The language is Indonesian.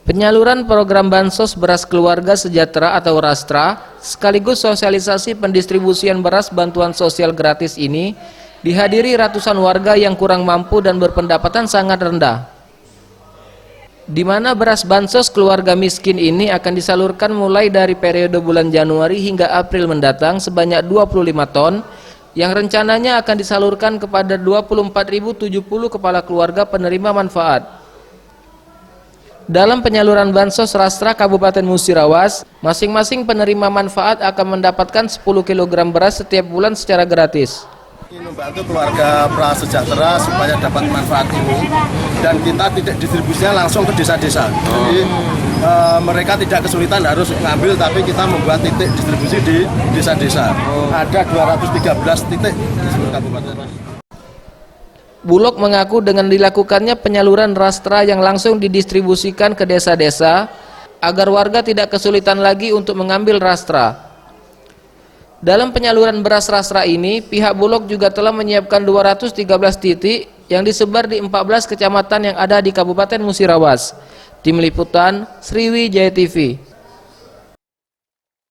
Penyaluran program Bansos Beras Keluarga Sejahtera atau Rastra sekaligus sosialisasi pendistribusian beras bantuan sosial gratis ini dihadiri ratusan warga yang kurang mampu dan berpendapatan sangat rendah. Di mana beras bansos keluarga miskin ini akan disalurkan mulai dari periode bulan Januari hingga April mendatang sebanyak 25 ton yang rencananya akan disalurkan kepada 24.070 kepala keluarga penerima manfaat. Dalam penyaluran Bansos Rastra Kabupaten Musirawas, masing-masing penerima manfaat akan mendapatkan 10 kg beras setiap bulan secara gratis. Ini membantu keluarga prasejahtera supaya dapat manfaat ini, dan kita tidak distribusinya langsung ke desa-desa. Jadi mereka tidak kesulitan harus ngambil, tapi kita membuat titik distribusi di desa-desa. Ada 213 titik di seluruh kabupaten. Bulog mengaku dengan dilakukannya penyaluran Rastra yang langsung didistribusikan ke desa-desa agar warga tidak kesulitan lagi untuk mengambil Rastra. Dalam penyaluran beras Rastra ini, pihak Bulog juga telah menyiapkan 213 titik yang disebar di 14 kecamatan yang ada di Kabupaten Musirawas. Tim Liputan, Sriwijaya TV.